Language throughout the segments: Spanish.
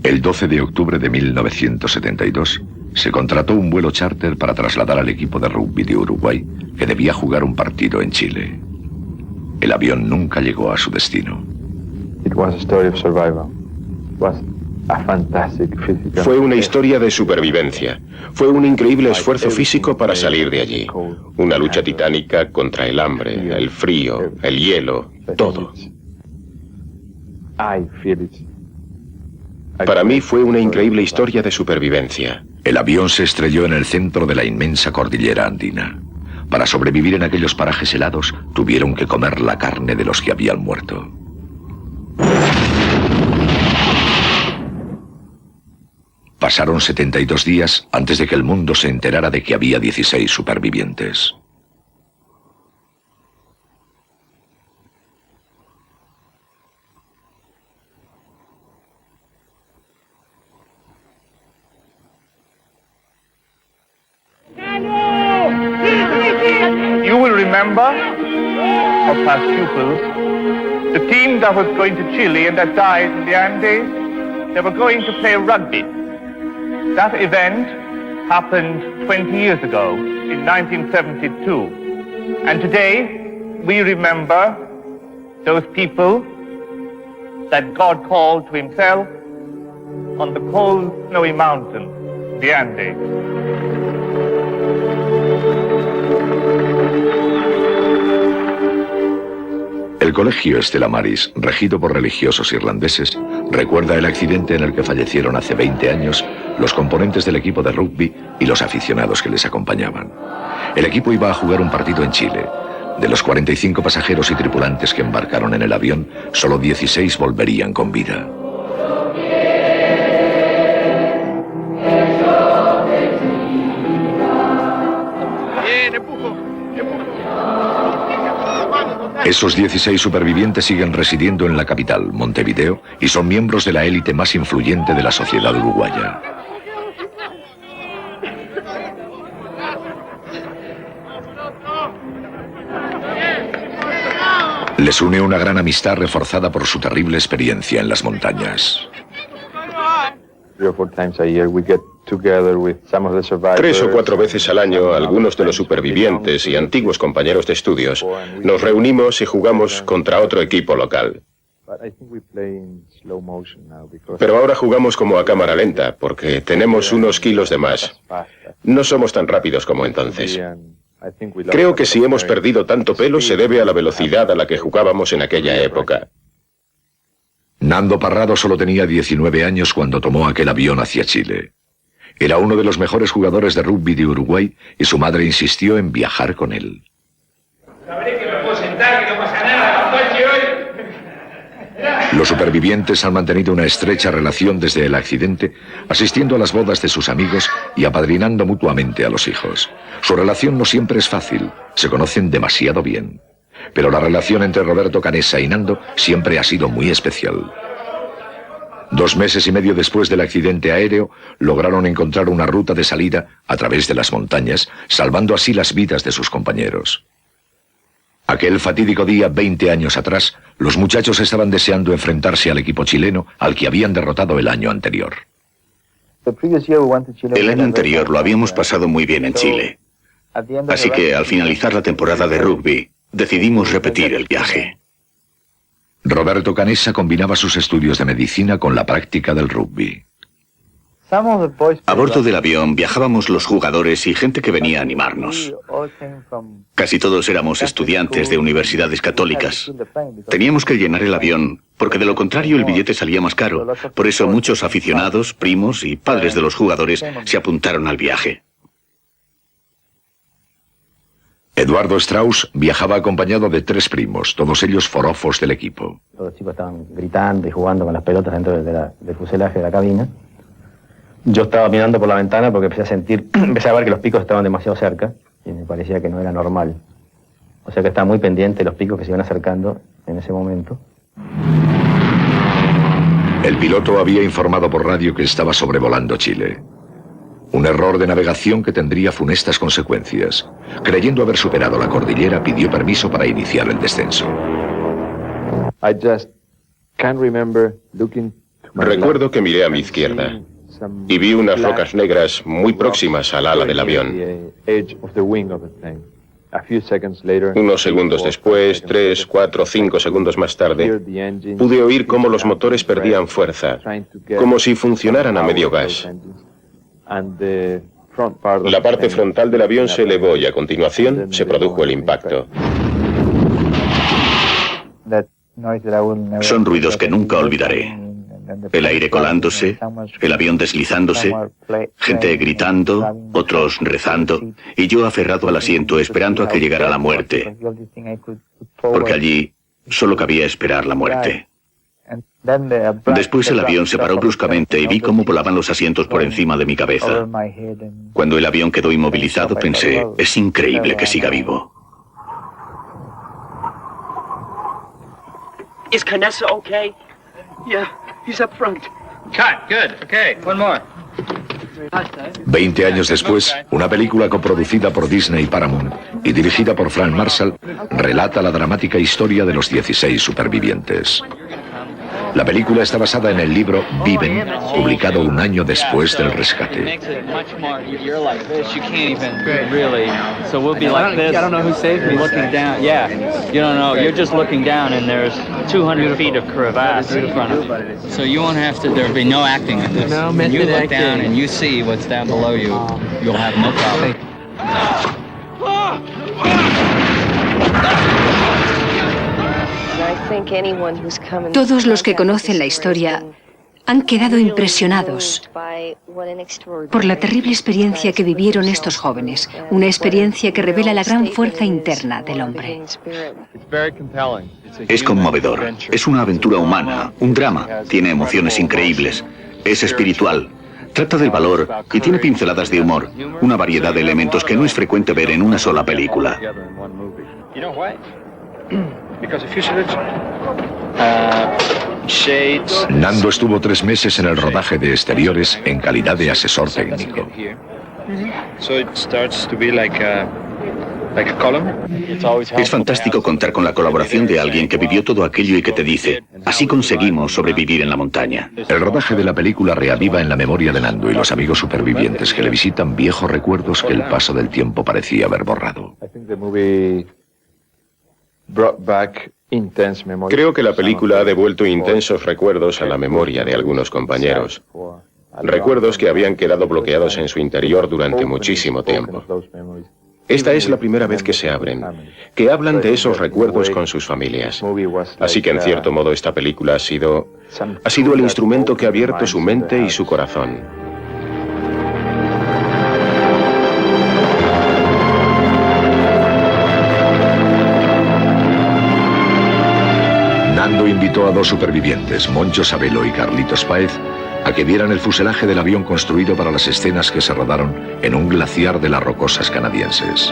El 12 de octubre de 1972 se contrató un vuelo charter para trasladar al equipo de rugby de Uruguay que debía jugar un partido en Chile. El avión nunca llegó a su destino. Fue una historia de supervivencia. Fue un increíble esfuerzo físico para salir de allí. Una lucha titánica contra el hambre, el frío, el hielo, todo. Para mí fue una increíble historia de supervivencia. El avión se estrelló en el centro de la inmensa cordillera andina. Para sobrevivir en aquellos parajes helados, tuvieron que comer la carne de los que habían muerto. Pasaron 72 días antes de que el mundo se enterara de que había 16 supervivientes. You will remember, of past pupils, the team that was going to Chile and that died in the Andes, they were going to play rugby. That event happened 20 years ago, in 1972. And today, we remember those people that God called to himself on the cold, snowy mountain, the Andes. El colegio Estela Maris, regido por religiosos irlandeses, recuerda el accidente en el que fallecieron hace 20 años los componentes del equipo de rugby y los aficionados que les acompañaban. El equipo iba a jugar un partido en Chile. De los 45 pasajeros y tripulantes que embarcaron en el avión, solo 16 volverían con vida. Esos 16 supervivientes siguen residiendo en la capital, Montevideo, y son miembros de la élite más influyente de la sociedad uruguaya. Les une una gran amistad reforzada por su terrible experiencia en las montañas. 3 o 4 veces al año, algunos de los supervivientes y antiguos compañeros de estudios nos reunimos y jugamos contra otro equipo local. Pero ahora jugamos como a cámara lenta, porque tenemos unos kilos de más. No somos tan rápidos como entonces. Creo que si hemos perdido tanto pelo se debe a la velocidad a la que jugábamos en aquella época. Nando Parrado solo tenía 19 años cuando tomó aquel avión hacia Chile. Era uno de los mejores jugadores de rugby de Uruguay y su madre insistió en viajar con él. Sabré que me puedo sentar, que no pasa nada, coche hoy. Los supervivientes han mantenido una estrecha relación desde el accidente, asistiendo a las bodas de sus amigos y apadrinando mutuamente a los hijos. Su relación no siempre es fácil, se conocen demasiado bien. Pero la relación entre Roberto Canessa y Nando siempre ha sido muy especial. 2 meses y medio después del accidente aéreo, lograron encontrar una ruta de salida a través de las montañas, salvando así las vidas de sus compañeros. Aquel fatídico día, 20 años atrás, los muchachos estaban deseando enfrentarse al equipo chileno al que habían derrotado el año anterior. El año anterior lo habíamos pasado muy bien en Chile. Así que al finalizar la temporada de rugby, decidimos repetir el viaje. Roberto Canessa combinaba sus estudios de medicina con la práctica del rugby. A bordo del avión viajábamos los jugadores y gente que venía a animarnos. Casi todos éramos estudiantes de universidades católicas. Teníamos que llenar el avión, porque de lo contrario el billete salía más caro. Por eso muchos aficionados, primos y padres de los jugadores se apuntaron al viaje. Eduardo Strauss viajaba acompañado de 3 primos, todos ellos forofos del equipo. Todos los chicos estaban gritando y jugando con las pelotas dentro del fuselaje de la cabina. Yo estaba mirando por la ventana porque empecé a ver que los picos estaban demasiado cerca y me parecía que no era normal. O sea que estaba muy pendiente de los picos que se iban acercando en ese momento. El piloto había informado por radio que estaba sobrevolando Chile. Un error de navegación que tendría funestas consecuencias. Creyendo haber superado la cordillera, pidió permiso para iniciar el descenso. Recuerdo que miré a mi izquierda y vi unas rocas negras muy próximas al ala del avión. Unos segundos después, 3, 4, 5 segundos más tarde, pude oír cómo los motores perdían fuerza, como si funcionaran a medio gas. La parte frontal del avión se elevó y a continuación se produjo el impacto. Son ruidos que nunca olvidaré. El aire colándose, el avión deslizándose, gente gritando, otros rezando, y yo aferrado al asiento esperando a que llegara la muerte, porque allí solo cabía esperar la muerte. Después el avión se paró bruscamente y vi cómo volaban los asientos por encima de mi cabeza. Cuando el avión quedó inmovilizado pensé, es increíble que siga vivo. Is Canessa okay? Yeah, he's up front. Cut. Good. Okay. One more. 20 años después, una película coproducida por Disney y Paramount y dirigida por Frank Marshall relata la dramática historia de los 16 supervivientes. La película está basada en el libro Viven, publicado un año después del rescate. Todos los que conocen la historia han quedado impresionados por la terrible experiencia que vivieron estos jóvenes, una experiencia que revela la gran fuerza interna del hombre. Es conmovedor, es una aventura humana, un drama, tiene emociones increíbles, es espiritual, trata del valor y tiene pinceladas de humor, una variedad de elementos que no es frecuente ver en una sola película. Nando estuvo 3 meses en el rodaje de exteriores en calidad de asesor técnico. Es fantástico contar con la colaboración de alguien que vivió todo aquello y que te dice, así conseguimos sobrevivir en la montaña. El rodaje de la película reaviva en la memoria de Nando y los amigos supervivientes que le visitan viejos recuerdos que el paso del tiempo parecía haber borrado. Creo que la película ha devuelto intensos recuerdos a la memoria de algunos compañeros. Recuerdos que habían quedado bloqueados en su interior durante muchísimo tiempo. Esta es la primera vez que se abren, que hablan de esos recuerdos con sus familias. Así que en cierto modo esta película ha sido el instrumento que ha abierto su mente y su corazón. Nando invitó a 2 supervivientes, Moncho Sabelo y Carlitos Páez, a que vieran el fuselaje del avión construido para las escenas que se rodaron en un glaciar de las Rocosas canadienses.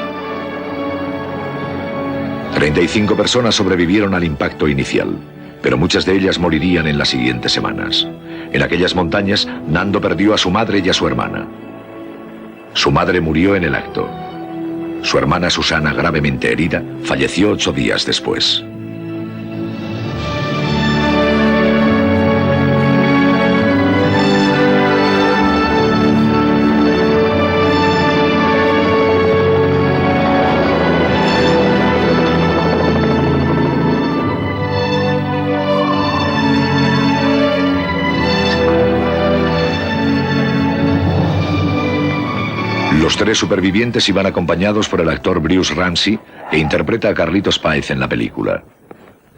35 personas sobrevivieron al impacto inicial, pero muchas de ellas morirían en las siguientes semanas. En aquellas montañas, Nando perdió a su madre y a su hermana. Su madre murió en el acto. Su hermana Susana, gravemente herida, falleció 8 días después. Los 3 supervivientes iban acompañados por el actor Bruce Ramsey, que interpreta a Carlitos Páez en la película.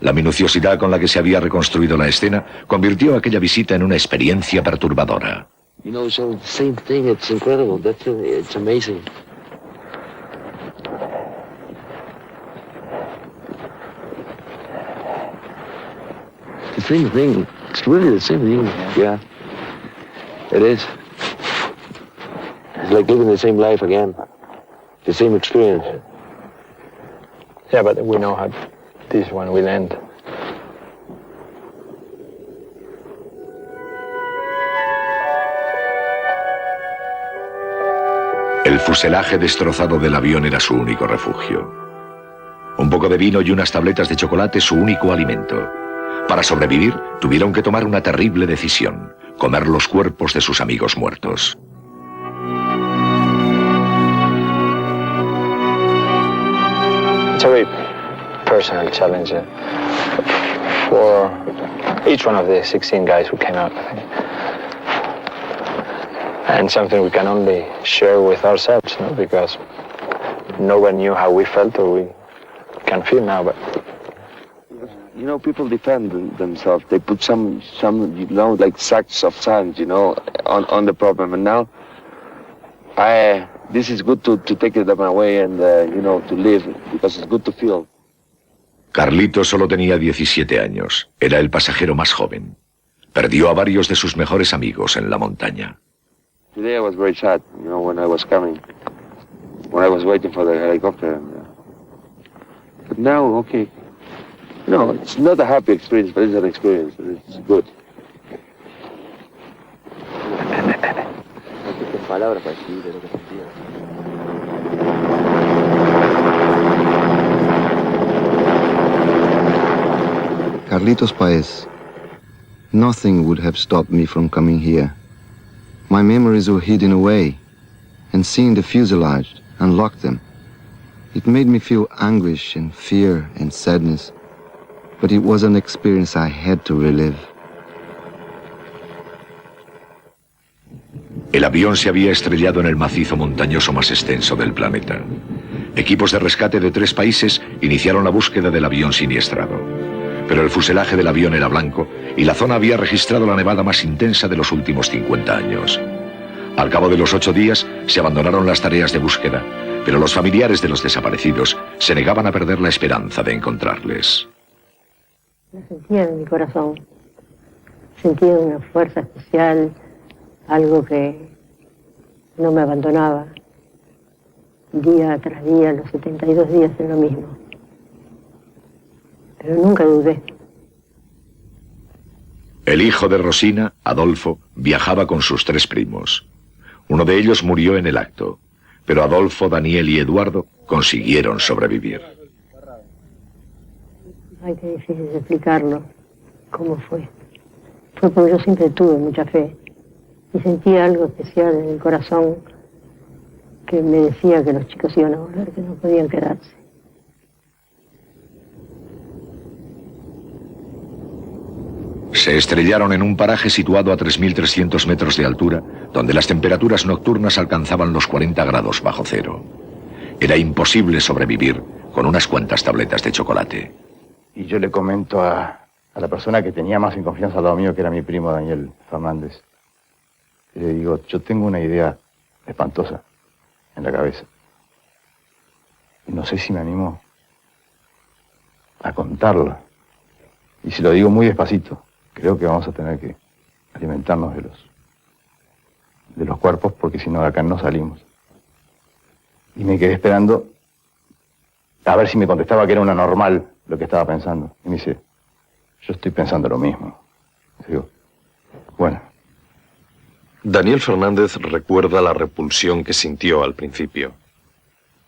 La minuciosidad con la que se había reconstruido la escena convirtió aquella visita en una experiencia perturbadora. It's like living the same life again, the same experience. Yeah, but we know how this one will end. El fuselaje destrozado del avión era su único refugio. Un poco de vino y unas tabletas de chocolate su único alimento. Para sobrevivir, tuvieron que tomar una terrible decisión: comer los cuerpos de sus amigos muertos. It's a very personal challenge for each one of the 16 guys who came out, I think. And something we can only share with ourselves, no? Because no one knew how we felt or we can feel now, but... You know, people defend themselves. They put some, you know, like sacks of sand, you know, on the problem. And now, this is good to take them away and, you know, to live, because it's good to feel. Carlito solo tenía 17 años. Era el pasajero más joven. Perdió a varios de sus mejores amigos en la montaña. Today I was very sad, you know, when I was coming, when I was waiting for the helicopter. But now, okay. No, it's not a happy experience, but it's an experience. It's good. Carlitos Paez. Nothing would have stopped me from coming here. My memories were hidden away, and seeing the fuselage unlocked them. It made me feel anguish and fear and sadness, but it was an experience I had to relive. El avión se había estrellado en el macizo montañoso más extenso del planeta. Equipos de rescate de 3 países iniciaron la búsqueda del avión siniestrado. Pero el fuselaje del avión era blanco y la zona había registrado la nevada más intensa de los últimos 50 años. Al cabo de los 8 días se abandonaron las tareas de búsqueda, pero los familiares de los desaparecidos se negaban a perder la esperanza de encontrarles. La sentía en mi corazón. Sentía una fuerza especial, algo que no me abandonaba. Día tras día, los 72 días en lo mismo. Pero nunca dudé. El hijo de Rosina, Adolfo, viajaba con sus 3 primos. Uno de ellos murió en el acto, pero Adolfo, Daniel y Eduardo consiguieron sobrevivir. Ay, qué difícil explicarlo, cómo fue. Fue porque yo siempre tuve mucha fe y sentía algo especial en el corazón que me decía que los chicos iban a volver, que no podían quedarse. Se estrellaron en un paraje situado a 3.300 metros de altura, donde las temperaturas nocturnas alcanzaban los 40 grados bajo cero. Era imposible sobrevivir con unas cuantas tabletas de chocolate. Y yo le comento a la persona que tenía más en confianza al lado mío, que era mi primo Daniel Fernández. Y le digo, yo tengo una idea espantosa en la cabeza. Y no sé si me animo a contarla. Y si lo digo muy despacito, creo que vamos a tener que alimentarnos de los cuerpos, porque si no de acá no salimos. Y me quedé esperando a ver si me contestaba que era una normal lo que estaba pensando. Y me dice, yo estoy pensando lo mismo. Y digo, bueno. Daniel Fernández recuerda la repulsión que sintió al principio.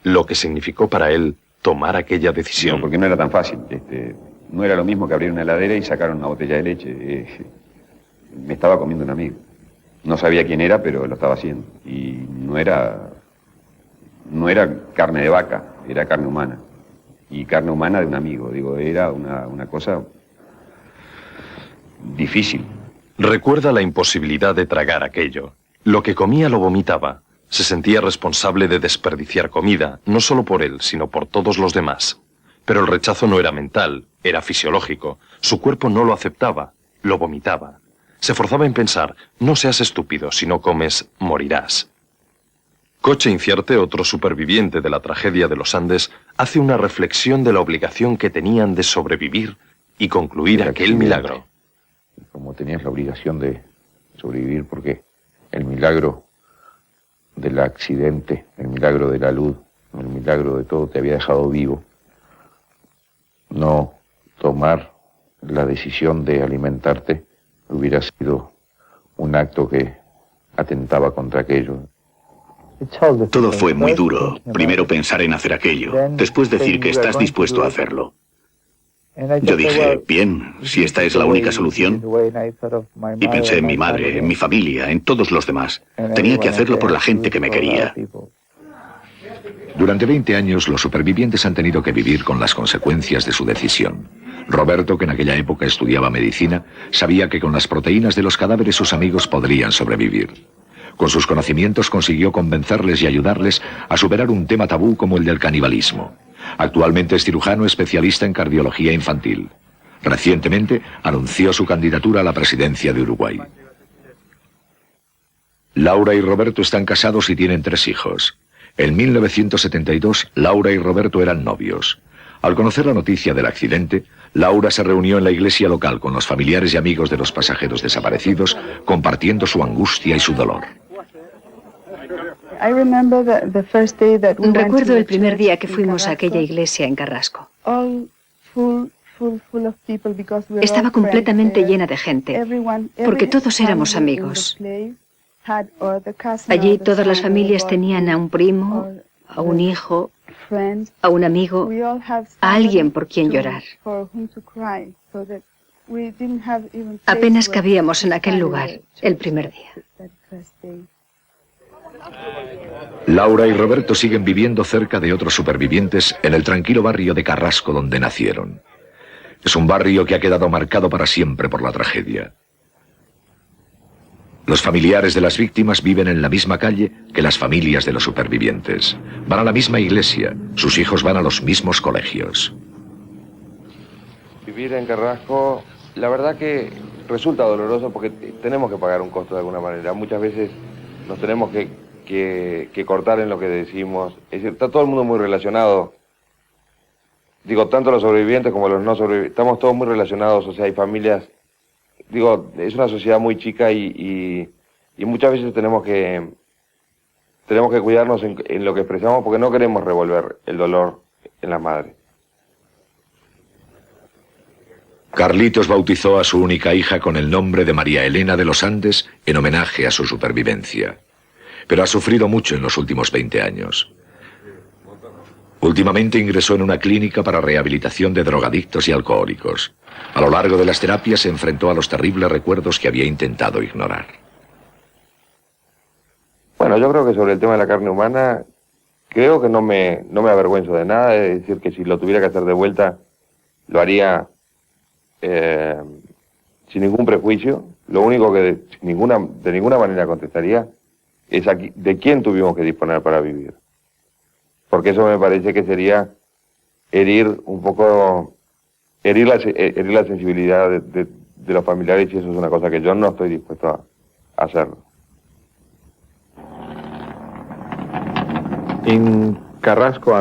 Lo que significó para él tomar aquella decisión. No, porque no era tan fácil. No era lo mismo que abrir una heladera y sacar una botella de leche. Me estaba comiendo un amigo. No sabía quién era, pero lo estaba haciendo. Y no era carne de vaca, era carne humana. Y carne humana de un amigo. Digo, era una cosa difícil. Recuerda la imposibilidad de tragar aquello. Lo que comía lo vomitaba. Se sentía responsable de desperdiciar comida, no solo por él, sino por todos los demás. Pero el rechazo no era mental, era fisiológico. Su cuerpo no lo aceptaba, lo vomitaba. Se forzaba en pensar, no seas estúpido, si no comes, morirás. Coche Inciarte, otro superviviente de la tragedia de los Andes, hace una reflexión de la obligación que tenían de sobrevivir y concluir aquel milagro. Como tenías la obligación de sobrevivir, porque el milagro del accidente, el milagro de la luz, el milagro de todo te había dejado vivo. No tomar la decisión de alimentarte hubiera sido un acto que atentaba contra aquello. Todo fue muy duro. Primero pensar en hacer aquello, después decir que estás dispuesto a hacerlo. Yo dije, bien, si esta es la única solución. Y pensé en mi madre, en mi familia, en todos los demás. Tenía que hacerlo por la gente que me quería. Durante 20 años, los supervivientes han tenido que vivir con las consecuencias de su decisión. Roberto, que en aquella época estudiaba medicina, sabía que con las proteínas de los cadáveres sus amigos podrían sobrevivir. Con sus conocimientos consiguió convencerles y ayudarles a superar un tema tabú como el del canibalismo. Actualmente es cirujano especialista en cardiología infantil. Recientemente anunció su candidatura a la presidencia de Uruguay. Laura y Roberto están casados y tienen 3 hijos. En 1972, Laura y Roberto eran novios. Al conocer la noticia del accidente, Laura se reunió en la iglesia local con los familiares y amigos de los pasajeros desaparecidos, compartiendo su angustia y su dolor. Recuerdo el primer día que fuimos a aquella iglesia en Carrasco. Estaba completamente llena de gente, porque todos éramos amigos. Allí todas las familias tenían a un primo, a un hijo, a un amigo, a alguien por quien llorar. Apenas cabíamos en aquel lugar el primer día. Laura y Roberto siguen viviendo cerca de otros supervivientes en el tranquilo barrio de Carrasco donde nacieron. Es un barrio que ha quedado marcado para siempre por la tragedia. Los familiares de las víctimas viven en la misma calle que las familias de los supervivientes. Van a la misma iglesia, sus hijos van a los mismos colegios. Vivir en Carrasco, la verdad que resulta doloroso porque tenemos que pagar un costo de alguna manera. Muchas veces nos tenemos que cortar en lo que decimos. Es decir, está todo el mundo muy relacionado. Digo, tanto los sobrevivientes como los no sobrevivientes. Estamos todos muy relacionados, o sea, hay familias. Digo, es una sociedad muy chica y muchas veces tenemos que cuidarnos en lo que expresamos porque no queremos revolver el dolor en la madre. Carlitos bautizó a su única hija con el nombre de María Elena de los Andes en homenaje a su supervivencia. Pero ha sufrido mucho en los últimos 20 años. Últimamente ingresó en una clínica para rehabilitación de drogadictos y alcohólicos. A lo largo de las terapias se enfrentó a los terribles recuerdos que había intentado ignorar. Bueno, yo creo que sobre el tema de la carne humana, creo que no me avergüenzo de nada. Es decir, que si lo tuviera que hacer de vuelta, lo haría sin ningún prejuicio. Lo único que de ninguna manera contestaría es de quién tuvimos que disponer para vivir. Porque eso me parece que sería herir la sensibilidad de los familiares y eso es una cosa que yo no estoy dispuesto a hacer. En Carrasco,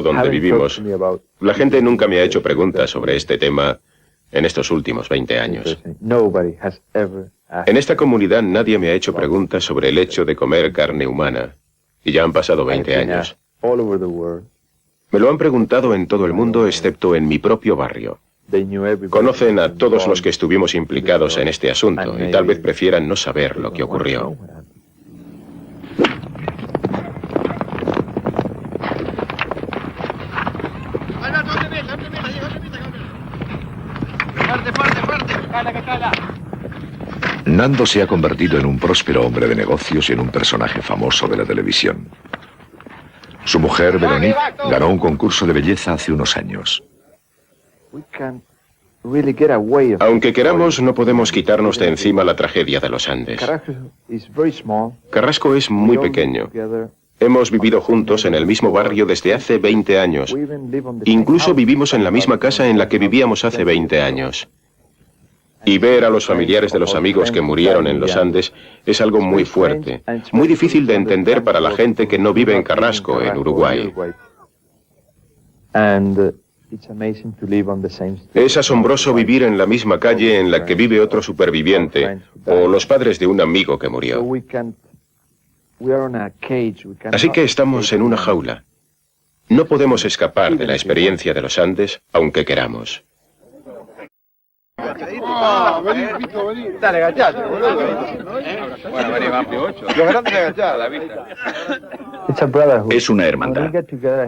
donde vivimos, la gente nunca me ha hecho preguntas sobre este tema en estos últimos 20 años. En esta comunidad nadie me ha hecho preguntas sobre el hecho de comer carne humana. Y ya han pasado 20 años. Me lo han preguntado en todo el mundo excepto en mi propio barrio. Conocen a todos los que estuvimos implicados en este asunto y tal vez prefieran no saber lo que ocurrió. Nando se ha convertido en un próspero hombre de negocios y en un personaje famoso de la televisión. Su mujer, Veronique, ganó un concurso de belleza hace unos años. Aunque queramos, no podemos quitarnos de encima la tragedia de los Andes. Carrasco es muy pequeño. Hemos vivido juntos en el mismo barrio desde hace 20 años. Incluso vivimos en la misma casa en la que vivíamos hace 20 años. Y ver a los familiares de los amigos que murieron en los Andes es algo muy fuerte, muy difícil de entender para la gente que no vive en Carrasco, en Uruguay. Es asombroso vivir en la misma calle en la que vive otro superviviente o los padres de un amigo que murió. Así que estamos en una jaula. No podemos escapar de la experiencia de los Andes, aunque queramos. Dale, agachate, boludo. Bueno, vení, vamos. Los grandes agachados, la vista. Es una hermandad.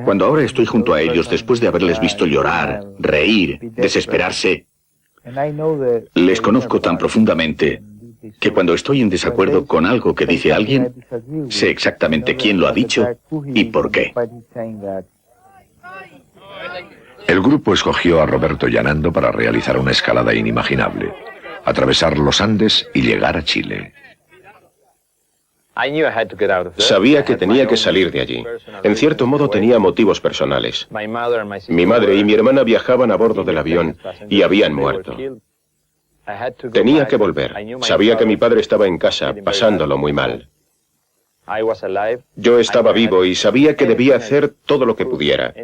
Cuando ahora estoy junto a ellos, después de haberles visto llorar, reír, desesperarse, les conozco tan profundamente que cuando estoy en desacuerdo con algo que dice alguien, sé exactamente quién lo ha dicho y por qué. El grupo escogió a Roberto Llanando para realizar una escalada inimaginable, atravesar los Andes y llegar a Chile. Sabía que tenía que salir de allí. En cierto modo tenía motivos personales. Mi madre y mi hermana viajaban a bordo del avión y habían muerto. Tenía que volver. Sabía que mi padre estaba en casa, pasándolo muy mal. Yo estaba vivo y sabía que debía hacer todo lo que pudiera,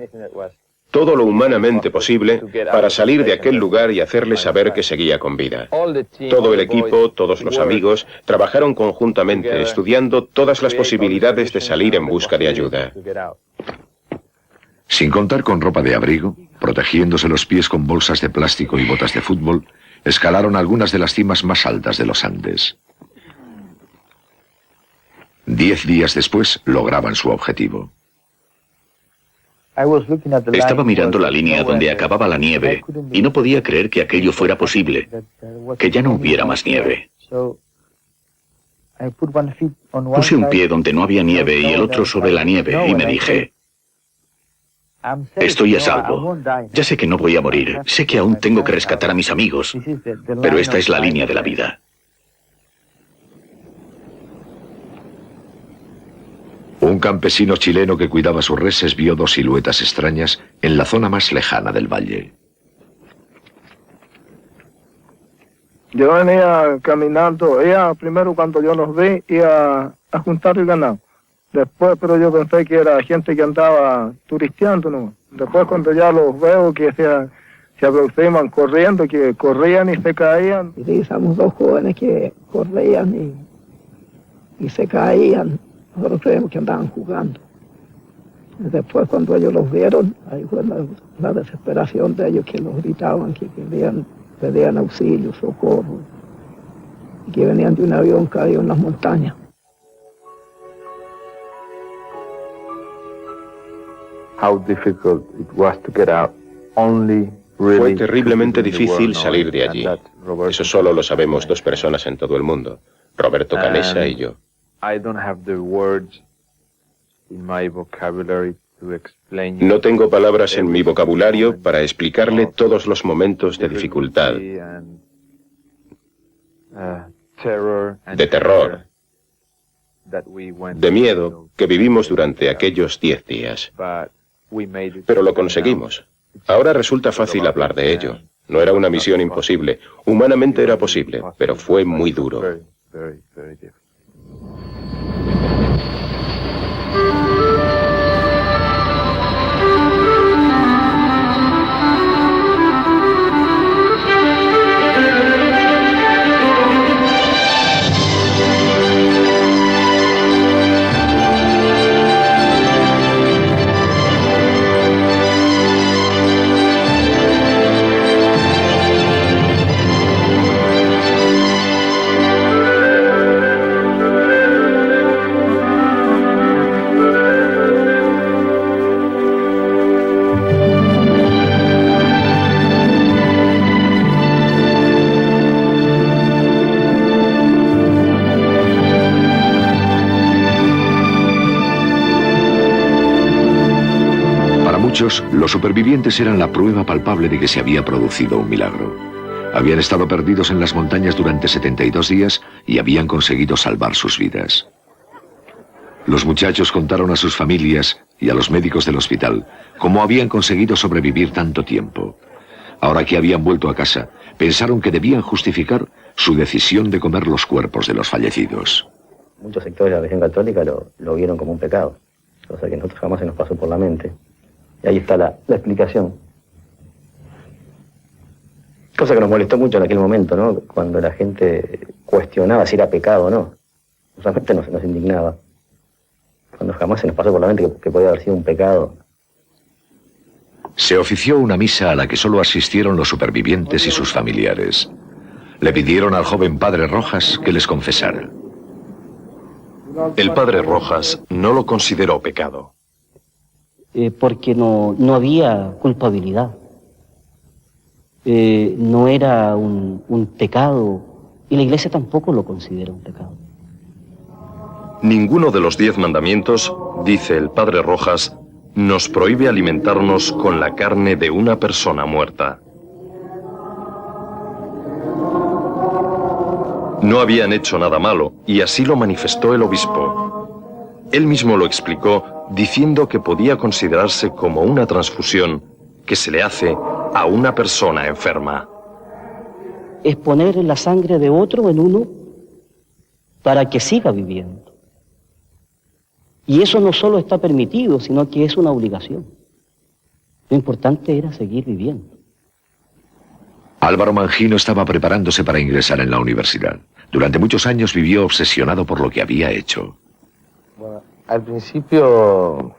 todo lo humanamente posible, para salir de aquel lugar y hacerle saber que seguía con vida. Todo el equipo, todos los amigos, trabajaron conjuntamente, estudiando todas las posibilidades de salir en busca de ayuda. Sin contar con ropa de abrigo, protegiéndose los pies con bolsas de plástico y botas de fútbol, escalaron algunas de las cimas más altas de los Andes. 10 días después lograban su objetivo. Estaba mirando la línea donde acababa la nieve y no podía creer que aquello fuera posible, que ya no hubiera más nieve. Puse un pie donde no había nieve y el otro sobre la nieve y me dije, estoy a salvo. Ya sé que no voy a morir, sé que aún tengo que rescatar a mis amigos, pero esta es la línea de la vida. Un campesino chileno que cuidaba sus reses vio 2 siluetas extrañas en la zona más lejana del valle. Yo venía caminando, ella primero cuando yo los vi iba a juntar el ganado. Después, pero yo pensé que era gente que andaba turisteando, ¿no? Después cuando ya los veo que se aproximan corriendo, que corrían y se caían. Y divisamos 2 jóvenes que corrían y se caían. Nosotros creemos que andaban jugando. Y después cuando ellos los vieron, ahí fue la desesperación de ellos, que los gritaban, que pedían auxilio, socorro, y que venían de un avión caído en las montañas. Fue terriblemente difícil salir de allí. Eso solo lo sabemos 2 personas en todo el mundo, Roberto Canessa y yo. No tengo palabras en mi vocabulario para explicarle todos los momentos de dificultad, de terror, de miedo que vivimos durante aquellos 10 días. Pero lo conseguimos. Ahora resulta fácil hablar de ello. No era una misión imposible. Humanamente era posible, pero fue muy duro. Los supervivientes eran la prueba palpable de que se había producido un milagro. Habían estado perdidos en las montañas durante 72 días y habían conseguido salvar sus vidas. Los muchachos contaron a sus familias y a los médicos del hospital cómo habían conseguido sobrevivir tanto tiempo. Ahora que habían vuelto a casa, pensaron que debían justificar su decisión de comer los cuerpos de los fallecidos. Muchos sectores de la religión católica lo vieron como un pecado, cosa que a nosotros jamás se nos pasó por la mente. Y ahí está la explicación. Cosa que nos molestó mucho en aquel momento, ¿no? Cuando la gente cuestionaba si era pecado o no. Realmente nos indignaba. Cuando jamás se nos pasó por la mente que podía haber sido un pecado. Se ofició una misa a la que solo asistieron los supervivientes y sus familiares. Le pidieron al joven padre Rojas que les confesara. El padre Rojas no lo consideró pecado. Porque no había culpabilidad. No era un pecado, y la Iglesia tampoco lo considera un pecado. Ninguno de los 10 mandamientos, dice el padre Rojas, nos prohíbe alimentarnos con la carne de una persona muerta. No habían hecho nada malo, y así lo manifestó el obispo. Él mismo lo explicó diciendo que podía considerarse como una transfusión que se le hace a una persona enferma. Es poner la sangre de otro en uno para que siga viviendo. Y eso no solo está permitido, sino que es una obligación. Lo importante era seguir viviendo. Álvaro Mangino estaba preparándose para ingresar en la universidad. Durante muchos años vivió obsesionado por lo que había hecho. Bueno, al principio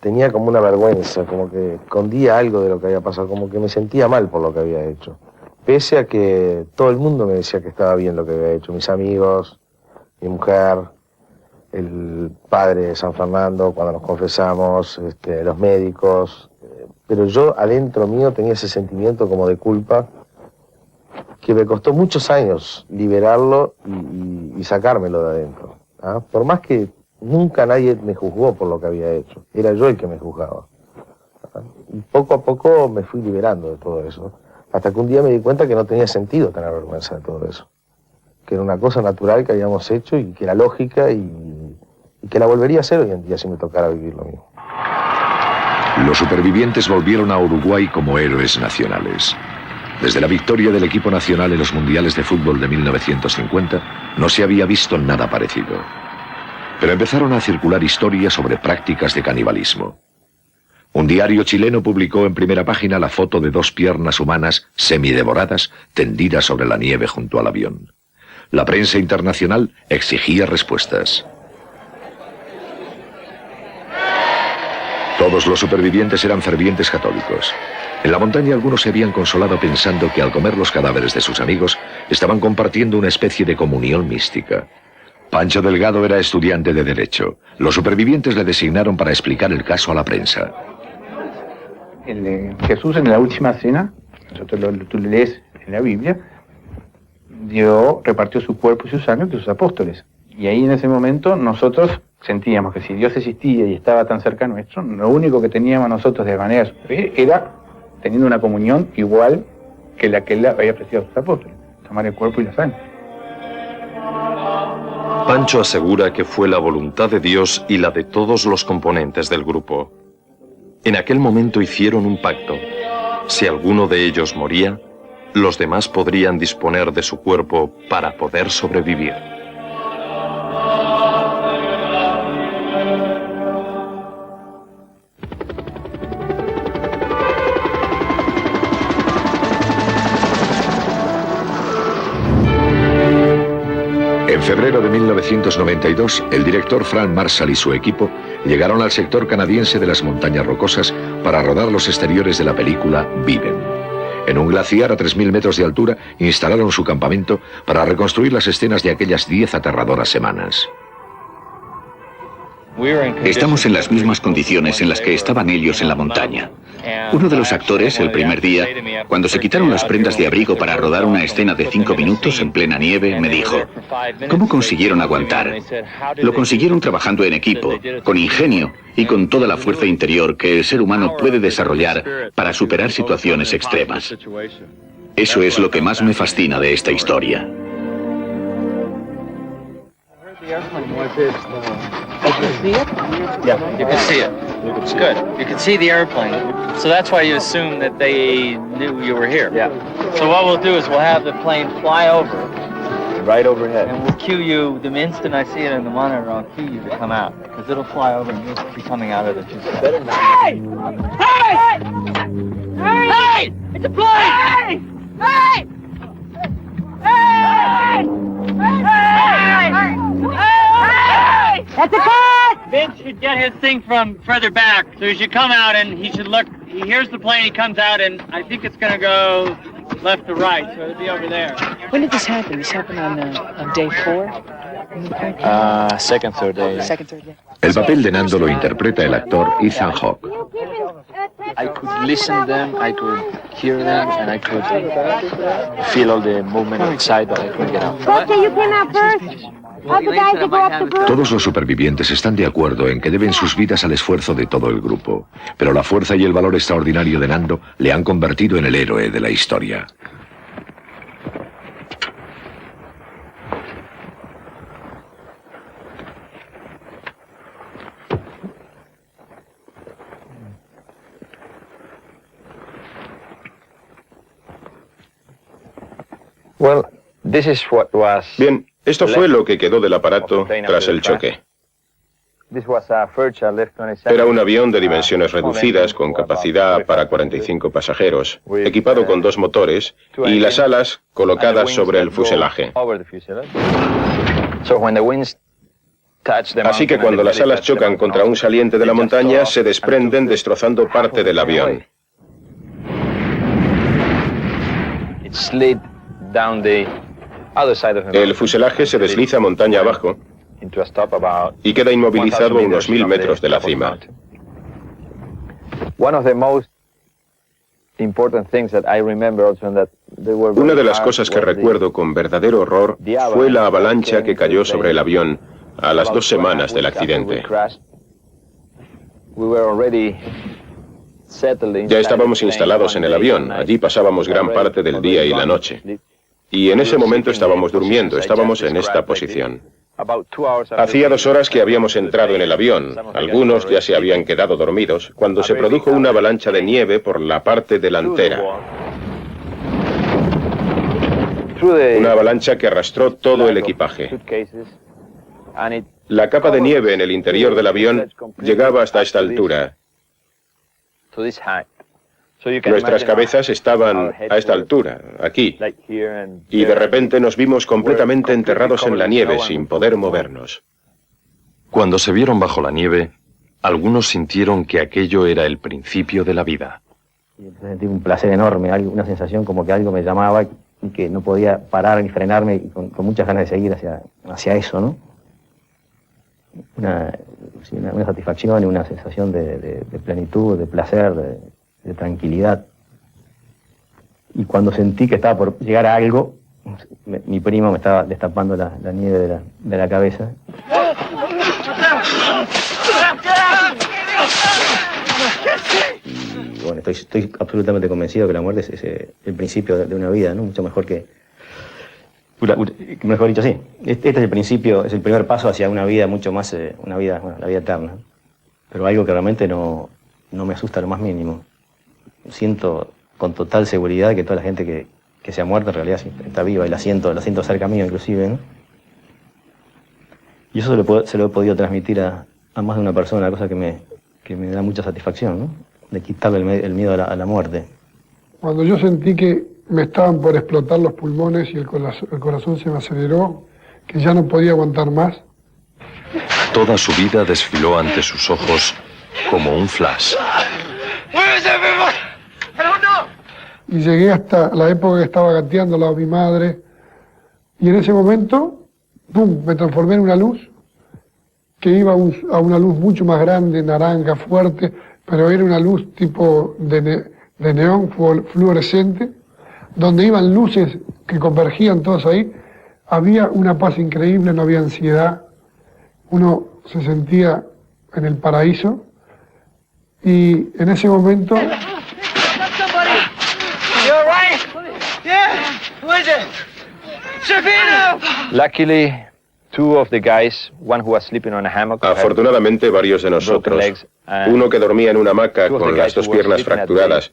tenía como una vergüenza, como que escondía algo de lo que había pasado, como que me sentía mal por lo que había hecho. Pese a que todo el mundo me decía que estaba bien lo que había hecho, mis amigos, mi mujer, el padre de San Fernando, cuando nos confesamos, los médicos, pero yo adentro mío tenía ese sentimiento como de culpa que me costó muchos años liberarlo y sacármelo de adentro. ¿Ah? Por más que nunca nadie me juzgó por lo que había hecho, era yo el que me juzgaba. ¿Ah? Y poco a poco me fui liberando de todo eso, hasta que un día me di cuenta que no tenía sentido tener vergüenza de todo eso, que era una cosa natural que habíamos hecho y que era lógica y que la volvería a hacer hoy en día si me tocara vivir lo mismo. Los supervivientes volvieron a Uruguay como héroes nacionales. Desde la victoria del equipo nacional en los mundiales de fútbol de 1950, no se había visto nada parecido. Pero empezaron a circular historias sobre prácticas de canibalismo. Un diario chileno publicó en primera página la foto de 2 piernas humanas semidevoradas tendidas sobre la nieve junto al avión. La prensa internacional exigía respuestas. Todos los supervivientes eran fervientes católicos. En la montaña algunos se habían consolado pensando que al comer los cadáveres de sus amigos estaban compartiendo una especie de comunión mística. Pancho Delgado era estudiante de Derecho. Los supervivientes le designaron para explicar el caso a la prensa. Jesús en la última cena, tú le lees en la Biblia, repartió su cuerpo y su sangre entre sus apóstoles. Y ahí en ese momento nosotros sentíamos que si Dios existía y estaba tan cerca nuestro, lo único que teníamos nosotros de manera superior era teniendo una comunión igual que la que él había ofrecido a sus apóstoles, tomar el cuerpo y la sangre. Pancho asegura que fue la voluntad de Dios y la de todos los componentes del grupo. En aquel momento hicieron un pacto. Si alguno de ellos moría, los demás podrían disponer de su cuerpo para poder sobrevivir. En febrero de 1992, el director Frank Marshall y su equipo llegaron al sector canadiense de las Montañas Rocosas para rodar los exteriores de la película Viven. En un glaciar a 3.000 metros de altura instalaron su campamento para reconstruir las escenas de aquellas 10 aterradoras semanas. Estamos en las mismas condiciones en las que estaban ellos en la montaña. Uno de los actores, el primer día, cuando se quitaron las prendas de abrigo para rodar una escena de 5 minutos en plena nieve, me dijo: ¿cómo consiguieron aguantar? Lo consiguieron trabajando en equipo, con ingenio y con toda la fuerza interior que el ser humano puede desarrollar para superar situaciones extremas. Eso es lo que más me fascina de esta historia. You can see it? Yeah, you can see it. It's good. You can see the airplane. So that's why you assume that they knew you were here. Yeah. So what we'll do is we'll have the plane fly over. Right overhead. And we'll cue you, the instant I see it in the monitor, I'll cue you to come out. Because it'll fly over and you'll be coming out of the two sides. Hey! Hey! Hey! Hey! It's a plane! Hey! Hey! Hey! Hey! That's a cut! Vince should get his thing from further back. So he should come out and he should look. He hears the plane, he comes out, and I think it's going to go left to right, so it'll be over there. When did this happen? This happened on day 4? Second, third day. El papel de Nando lo interpreta el actor Ethan Hawke. I could listen to them, I could hear them, and I could feel all the movement outside, but I couldn't get out. Okay, you came out first. All the guys that go up the group. Todos los supervivientes están de acuerdo en que deben sus vidas al esfuerzo de todo el grupo, pero la fuerza y el valor extraordinario de Nando le han convertido en el héroe de la historia. Bien, esto fue lo que quedó del aparato tras el choque. Era un avión de dimensiones reducidas con capacidad para 45 pasajeros, equipado con 2 motores y las alas colocadas sobre el fuselaje. Así que cuando las alas chocan contra un saliente de la montaña, se desprenden destrozando parte del avión. El fuselaje se desliza montaña abajo y queda inmovilizado a unos 1000 metros de la cima. Una de las cosas que recuerdo con verdadero horror fue la avalancha que cayó sobre el avión a las 2 semanas del accidente. Ya estábamos instalados en el avión, allí pasábamos gran parte del día y la noche. Y en ese momento estábamos durmiendo, estábamos en esta posición. Hacía 2 horas que habíamos entrado en el avión, algunos ya se habían quedado dormidos, cuando se produjo una avalancha de nieve por la parte delantera. Una avalancha que arrastró todo el equipaje. La capa de nieve en el interior del avión llegaba hasta esta altura. Nuestras cabezas estaban a esta altura, aquí, y de repente nos vimos completamente enterrados en la nieve sin poder movernos. Cuando se vieron bajo la nieve, algunos sintieron que aquello era el principio de la vida. Sentí un placer enorme, una sensación como que algo me llamaba y que no podía parar ni frenarme, y con muchas ganas de seguir hacia eso, ¿no? Una satisfacción y una sensación de plenitud, de placer, de tranquilidad. Y cuando sentí que estaba por llegar a algo, mi primo me estaba destapando la nieve de la cabeza. Y bueno, estoy absolutamente convencido que la muerte es el principio de una vida, ¿no? Mucho mejor que... Mejor dicho, sí. Este es el principio, es el primer paso hacia una vida mucho más, la vida eterna. Pero algo que realmente no me asusta lo más mínimo. Siento con total seguridad que toda la gente que se ha muerto en realidad está viva, y la siento cerca mío inclusive, ¿no? Y eso se lo he podido transmitir a más de una persona, cosa que me da mucha satisfacción, ¿no? De quitarle el miedo a la muerte. Cuando yo sentí que me estaban por explotar los pulmones y el corazón se me aceleró, que ya no podía aguantar más. Toda su vida desfiló ante sus ojos como un flash. Y llegué hasta la época que estaba gateando al lado de mi madre, y en ese momento, ¡pum!, me transformé en una luz que iba a una luz mucho más grande, naranja, fuerte, pero era una luz tipo de neón fluorescente, donde iban luces que convergían todas ahí. Había una paz increíble, no había ansiedad, uno se sentía en el paraíso, y en ese momento... Afortunadamente, varios de nosotros, uno que dormía en una hamaca con las 2 piernas fracturadas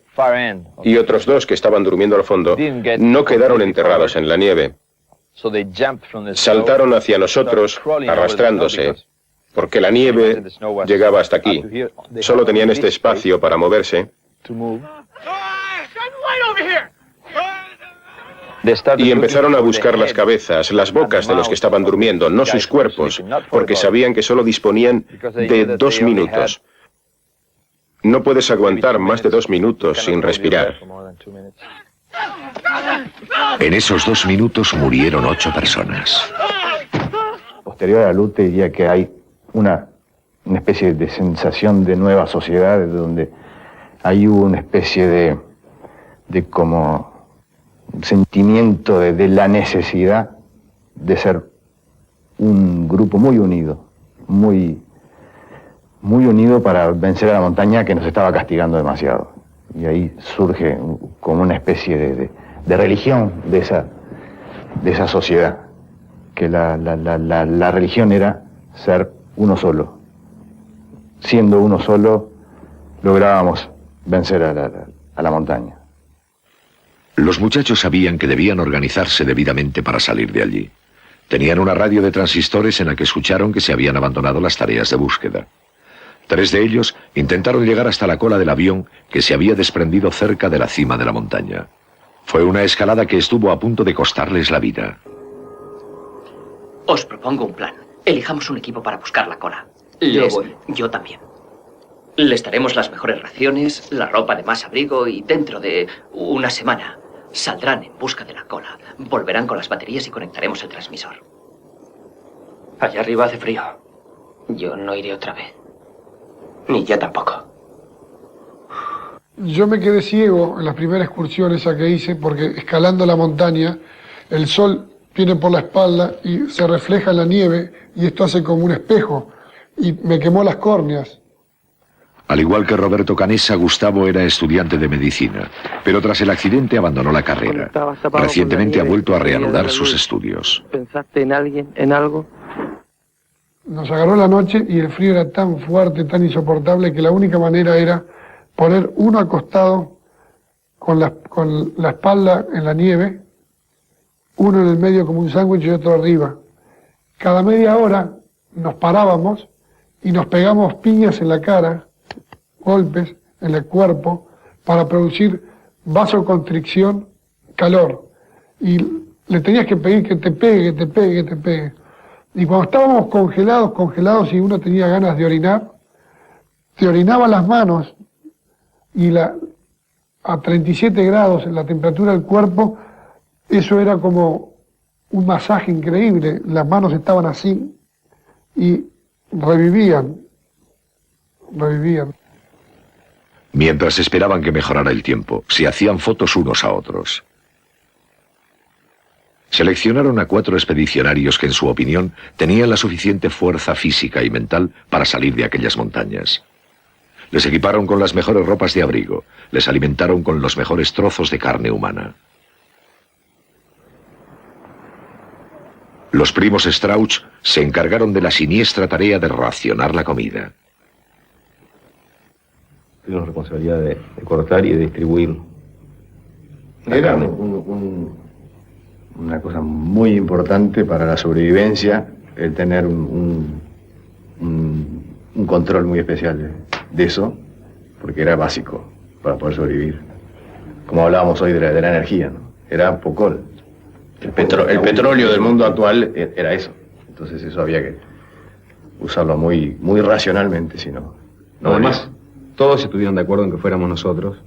y otros 2 que estaban durmiendo al fondo, no quedaron enterrados en la nieve. Saltaron hacia nosotros arrastrándose, porque la nieve llegaba hasta aquí. Solo tenían este espacio para moverse. Y empezaron a buscar las cabezas, las bocas de los que estaban durmiendo, no sus cuerpos, porque sabían que solo disponían de 2 minutos. No puedes aguantar más de 2 minutos sin respirar. En esos 2 minutos murieron 8 personas. posterior a la luz te diría que hay una especie de sensación de nueva sociedad, donde hay una especie de como sentimiento de la necesidad de ser un grupo muy unido, muy unido para vencer a la montaña que nos estaba castigando demasiado. Y ahí surge como una especie de religión de esa sociedad, que la religión era ser uno solo. Siendo uno solo, lográbamos vencer a la montaña. Los muchachos sabían que debían organizarse debidamente para salir de allí. Tenían una radio de transistores en la que escucharon que se habían abandonado las tareas de búsqueda. 3 de ellos intentaron llegar hasta la cola del avión que se había desprendido cerca de la cima de la montaña. Fue una escalada que estuvo a punto de costarles la vida. Os propongo un plan. Elijamos un equipo para buscar la cola. Yo también. Les daremos las mejores raciones, la ropa de más abrigo y dentro de una semana saldrán en busca de la cola. Volverán con las baterías y conectaremos el transmisor. Allá arriba hace frío. Yo no iré otra vez. Ni yo tampoco. Yo me quedé ciego en las primeras excursiones esa que hice porque escalando la montaña el sol viene por la espalda y se refleja en la nieve y esto hace como un espejo y me quemó las córneas. Al igual que Roberto Canessa, Gustavo era estudiante de medicina, pero tras el accidente abandonó la carrera. Recientemente ha vuelto a reanudar sus estudios. ¿Pensaste en alguien, en algo? Nos agarró la noche y el frío era tan fuerte, tan insoportable, que la única manera era poner uno acostado con la espalda en la nieve, uno en el medio como un sándwich y otro arriba. Cada media hora nos parábamos y nos pegamos piñas en la cara, golpes en el cuerpo, para producir vasoconstricción, calor. Y le tenías que pedir que te pegue, que te pegue, que te pegue. Y cuando estábamos congelados y uno tenía ganas de orinar, te orinaba las manos y a 37 grados en la temperatura del cuerpo, eso era como un masaje increíble. Las manos estaban así y revivían. Mientras esperaban que mejorara el tiempo, se hacían fotos unos a otros. Seleccionaron a 4 expedicionarios que, en su opinión, tenían la suficiente fuerza física y mental para salir de aquellas montañas. Les equiparon con las mejores ropas de abrigo, les alimentaron con los mejores trozos de carne humana. Los primos Strauch se encargaron de la siniestra tarea de racionar la comida. Tuvimos la responsabilidad de cortar y de distribuir. Era una cosa muy importante para la sobrevivencia, el tener un control muy especial de eso, porque era básico para poder sobrevivir. Como hablábamos hoy de la energía, ¿no? Era poco. El petróleo del mundo actual era eso. Entonces eso había que usarlo muy racionalmente, si no. Además, todos estuvieron de acuerdo en que fuéramos nosotros.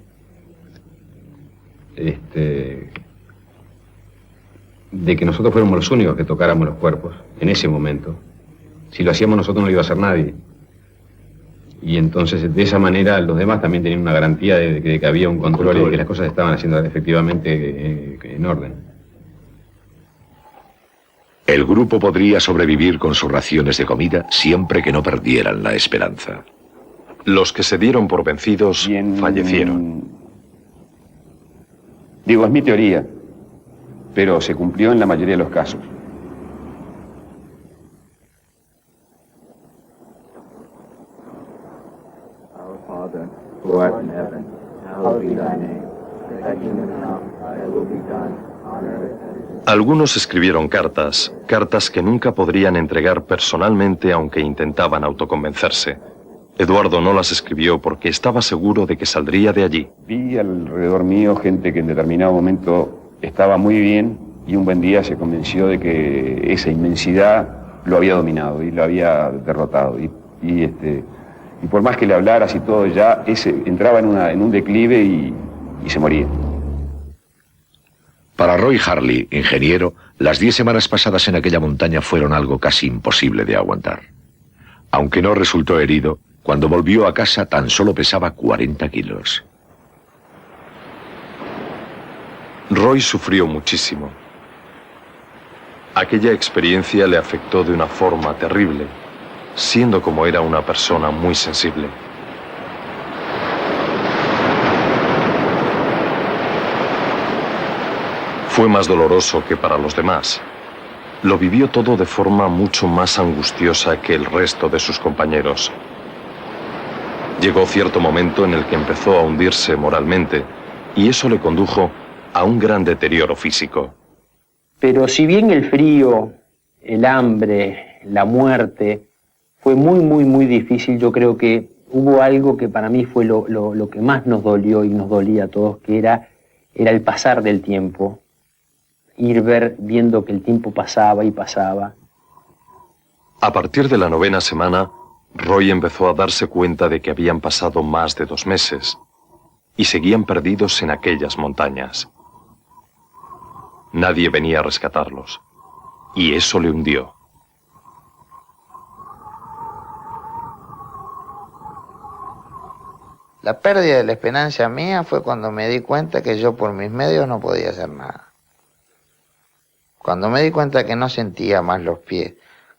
De que nosotros fuéramos los únicos que tocáramos los cuerpos en ese momento. Si lo hacíamos nosotros no lo iba a hacer nadie. Y entonces de esa manera los demás también tenían una garantía de que había un control y de que las cosas estaban haciendo efectivamente en orden. El grupo podría sobrevivir con sus raciones de comida siempre que no perdieran la esperanza. Los que se dieron por vencidos fallecieron. Digo, es mi teoría, pero se cumplió en la mayoría de los casos. Our Father, who art in heaven, hallowed be thy name. Thy kingdom come, thy will be done, on earth as it is. Algunos escribieron cartas que nunca podrían entregar personalmente aunque intentaban autoconvencerse. Eduardo no las escribió porque estaba seguro de que saldría de allí. Vi alrededor mío gente que en determinado momento estaba muy bien y un buen día se convenció de que esa inmensidad lo había dominado y lo había derrotado. Y por más que le hablaras y todo, ya entraba en un declive y se moría. Para Roy Harley, ingeniero, Las 10 semanas pasadas en aquella montaña fueron algo casi imposible de aguantar. Aunque no resultó herido, cuando volvió a casa tan solo pesaba 40 kilos. Roy sufrió muchísimo. Aquella experiencia le afectó de una forma terrible, siendo como era una persona muy sensible. Fue más doloroso que para los demás. Lo vivió todo de forma mucho más angustiosa que el resto de sus compañeros. Llegó cierto momento en el que empezó a hundirse moralmente, y eso le condujo a un gran deterioro físico. Pero si bien el frío, el hambre, la muerte, fue muy difícil, yo creo que hubo algo que para mí fue lo que más nos dolió y nos dolía a todos, que era el pasar del tiempo. Ir viendo que el tiempo pasaba y pasaba. A partir de la 9ª semana, Roy empezó a darse cuenta de que habían pasado más de 2 meses y seguían perdidos en aquellas montañas. Nadie venía a rescatarlos, y eso le hundió. La pérdida de la esperanza mía fue cuando me di cuenta que yo por mis medios no podía hacer nada. Cuando me di cuenta que no sentía más los pies,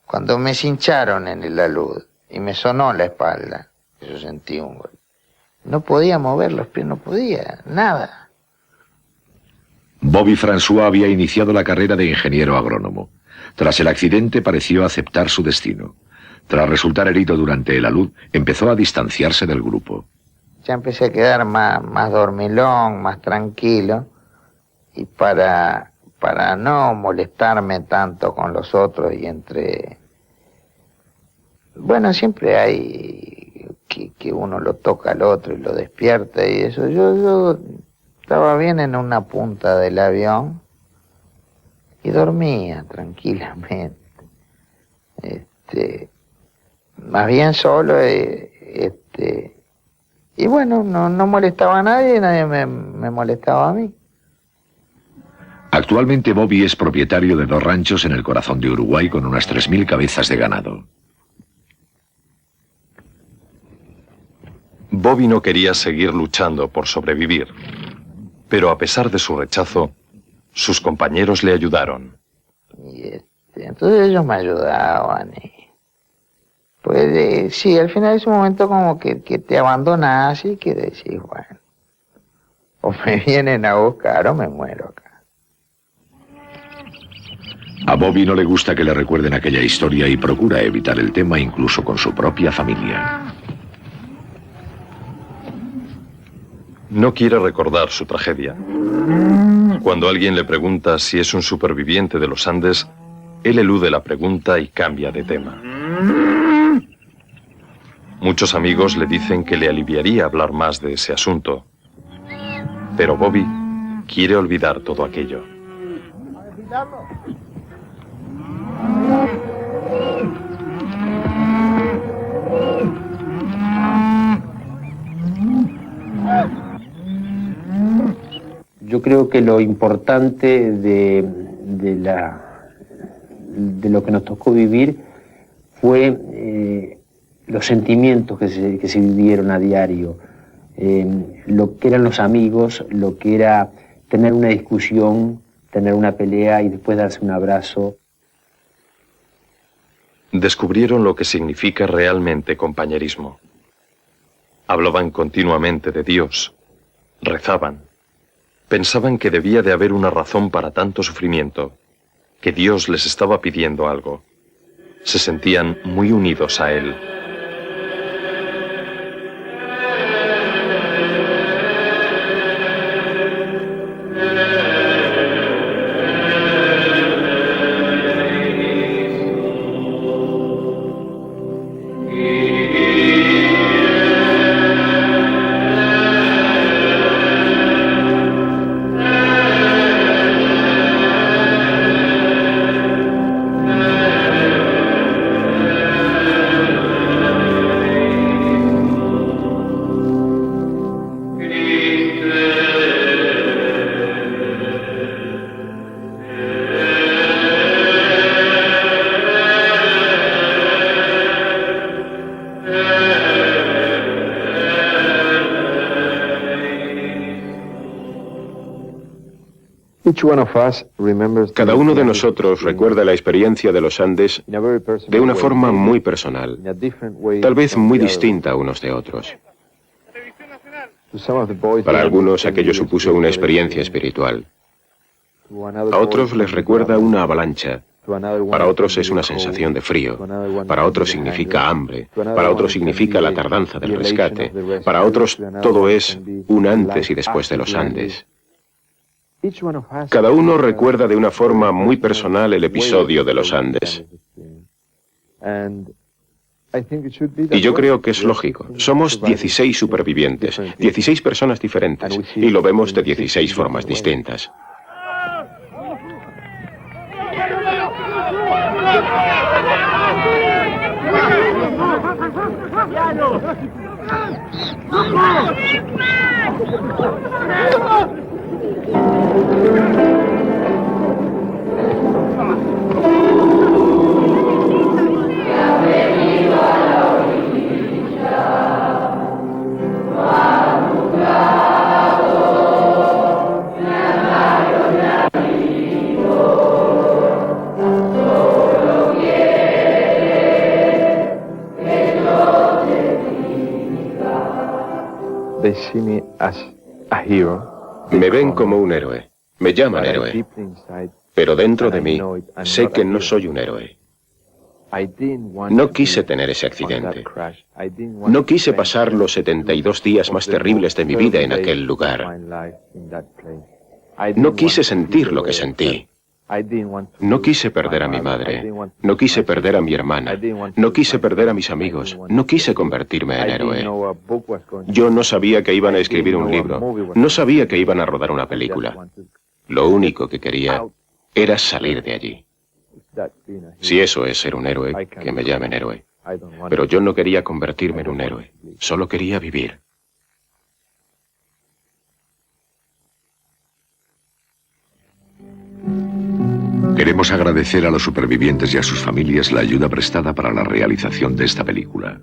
cuando me cincharon en el alud y me sonó la espalda, yo sentí un golpe. No podía mover los pies, no podía, nada. Bobby François había iniciado la carrera de ingeniero agrónomo. Tras el accidente pareció aceptar su destino. Tras resultar herido durante el alud, empezó a distanciarse del grupo. Ya empecé a quedar más dormilón, más tranquilo, y para no molestarme tanto con los otros y bueno, siempre hay que uno lo toca al otro y lo despierta y eso. Yo estaba bien en una punta del avión y dormía tranquilamente. Más bien solo, y bueno, no molestaba a nadie y nadie me molestaba a mí. Actualmente Bobby es propietario de 2 ranchos en el corazón de Uruguay con unas 3.000 cabezas de ganado. Bobby no quería seguir luchando por sobrevivir, pero a pesar de su rechazo, sus compañeros le ayudaron. Y entonces ellos me ayudaban. Pues sí, al final es un momento como que te abandonas y que decís, bueno, o me vienen a buscar o me muero acá. A Bobby no le gusta que le recuerden aquella historia y procura evitar el tema incluso con su propia familia. No quiere recordar su tragedia. Cuando alguien le pregunta si es un superviviente de los Andes, él elude la pregunta y cambia de tema. Muchos amigos le dicen que le aliviaría hablar más de ese asunto, pero Bobby quiere olvidar todo aquello. Yo creo que lo importante de lo que nos tocó vivir fue los sentimientos que se vivieron a diario, lo que eran los amigos, lo que era tener una discusión, tener una pelea y después darse un abrazo. Descubrieron lo que significa realmente compañerismo. Hablaban continuamente de Dios, rezaban, pensaban que debía de haber una razón para tanto sufrimiento, que Dios les estaba pidiendo algo. Se sentían muy unidos a Él. Cada uno de nosotros recuerda la experiencia de los Andes de una forma muy personal, tal vez muy distinta unos de otros. Para algunos aquello supuso una experiencia espiritual. A otros les recuerda una avalancha. Para otros es una sensación de frío. Para otros significa hambre. Para otros significa la tardanza del rescate. Para otros todo es un antes y después de los Andes. Cada uno recuerda de una forma muy personal el episodio de los Andes. Y yo creo que es lógico. Somos 16 supervivientes, 16 personas diferentes, y lo vemos de 16 formas distintas. Me ven como un héroe, me llaman héroe, pero dentro de mí sé que no soy un héroe. No quise tener ese accidente. No quise pasar los 72 días más terribles de mi vida en aquel lugar. No quise sentir lo que sentí. No quise perder a mi madre, no quise perder a mi hermana, no quise perder a mis amigos, no quise convertirme en héroe. Yo no sabía que iban a escribir un libro, no sabía que iban a rodar una película. Lo único que quería era salir de allí. Si eso es ser un héroe, que me llamen héroe. Pero yo no quería convertirme en un héroe, solo quería vivir. Queremos agradecer a los supervivientes y a sus familias la ayuda prestada para la realización de esta película.